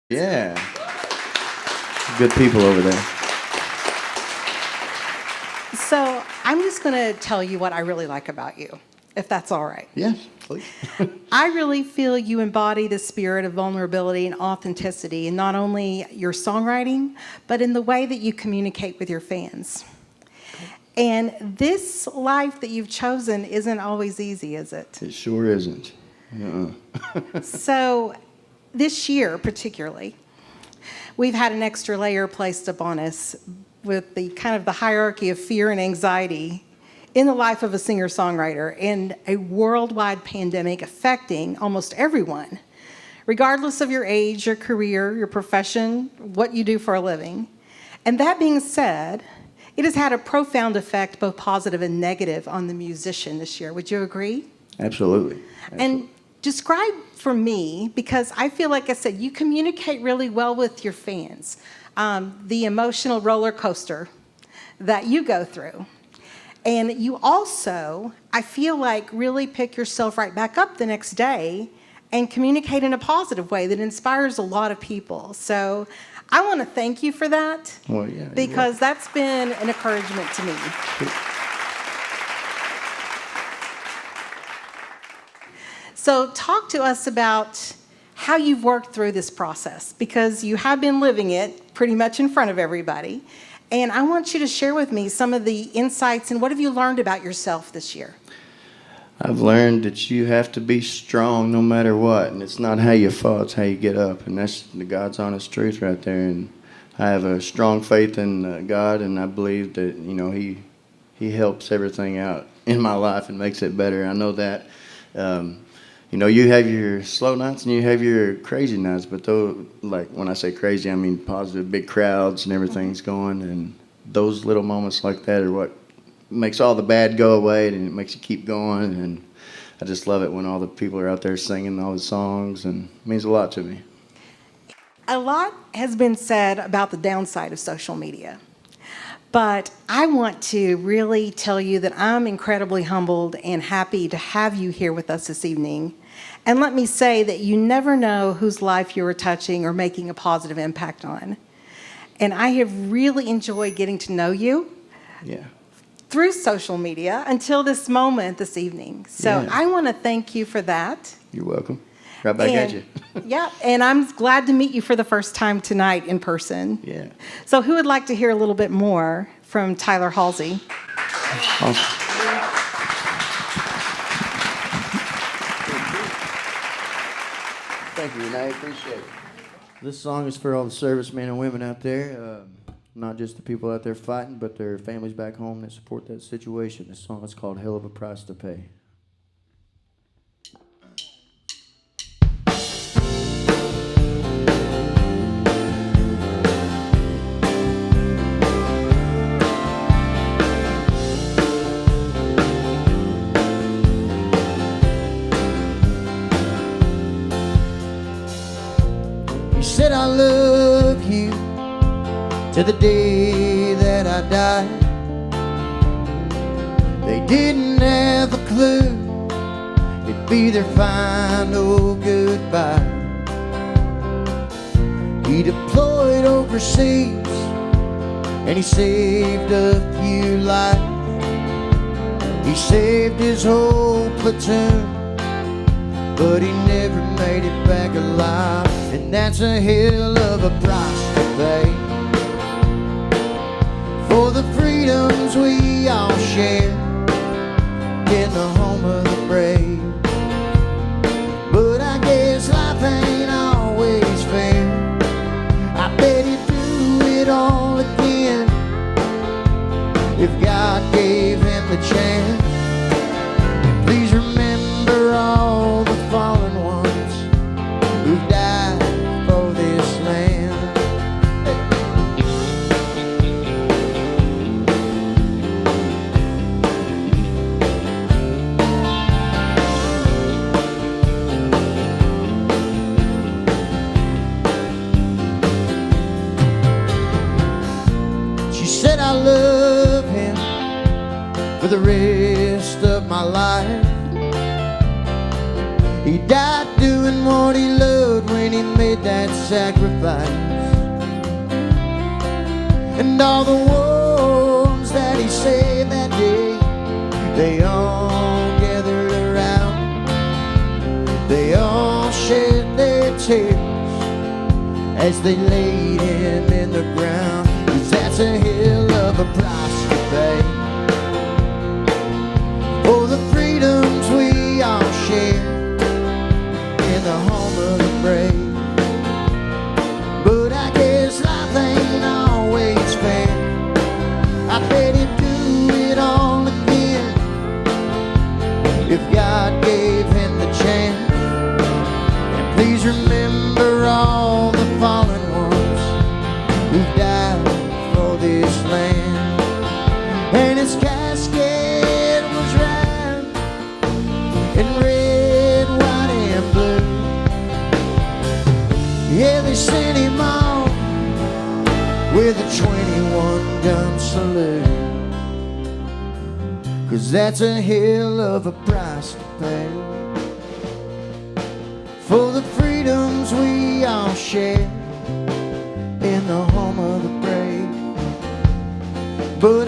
Yeah. Good people over there. So I'm just going to tell you what I really like about you, if that's all right. Yes, please. I really feel you embody the spirit of vulnerability and authenticity in not only your songwriting, but in the way that you communicate with your fans. And this life that you've chosen isn't always easy, is it? It sure isn't. Uh-uh. So this year particularly, we've had an extra layer placed upon us with the kind of the hierarchy of fear and anxiety in the life of a singer-songwriter and a worldwide pandemic affecting almost everyone, regardless of your age, your career, your profession, what you do for a living. And that being said, it has had a profound effect, both positive and negative, on the musician this year. Would you agree? Absolutely. And describe for me, because I feel like I said, you communicate really well with your fans, the emotional roller coaster that you go through. And you also, I feel like, really pick yourself right back up the next day and communicate in a positive way that inspires a lot of people. So I want to thank you for that, Well, yeah, because that's been an encouragement to me. So talk to us about how you've worked through this process, because you have been living it pretty much in front of everybody. And I want you to share with me some of the insights and what have you learned about yourself this year? I've learned that you have to be strong no matter what, and it's not how you fall, it's how you get up, and that's the God's honest truth right there. And I have a strong faith in God, and I believe that He helps everything out in my life and makes it better. I know that. You have your slow nights and you have your crazy nights, but though, like when I say crazy, I mean positive, big crowds and everything's going, and those little moments like that are what makes all the bad go away, and it makes you keep going. And I just love it when all the people are out there singing all the songs, and it means a lot to me. A lot has been said about the downside of social media, but I want to really tell you that I'm incredibly humbled and happy to have you here with us this evening. And let me say that you never know whose life you are touching or making a positive impact on. And I have really enjoyed getting to know you. Yeah. Through social media until this moment this evening. So Yeah. I want to thank you for that. You're welcome. Right back at you. Yeah, and I'm glad to meet you for the first time tonight in person. Yeah. So who would like to hear a little bit more from Tyler Halsey? Awesome. Thank you, Renee. Appreciate it. This song is for all the servicemen and women out there. Not just the people out there fighting, but their families back home that support that situation. This song is called Hell of a Price to Pay. You said I love you to the day that I died. They didn't have a clue it'd be their final goodbye. He deployed overseas and he saved a few lives. He saved his whole platoon, but he never made it back alive. And that's a hell of a price to pay for the freedoms we all share in the home of the brave. But I guess life ain't always fair. I bet he'd do it all again if God gave him the chance. Please remember all the fallen ones who've died for this land. She said I love him for the rest of my life. He died doing what he loved when he made made that sacrifice. And all the ones that he saved that day, they all gathered around. They all shed their tears as they laid him in the ground. 'Cause that's a hell of a price to pay for the freedoms we all share in the home of the brave. But I guess life ain't always fair. I bet he'd do it all again if God gave him the chance. And please remember all the fallen ones who died for this land. And his casket was wrapped in red, white, and blue. Yeah, they sent him off with a 21-gun salute. 'Cause that's a hell of a price to pay for the freedoms we all share in the home of the brave. But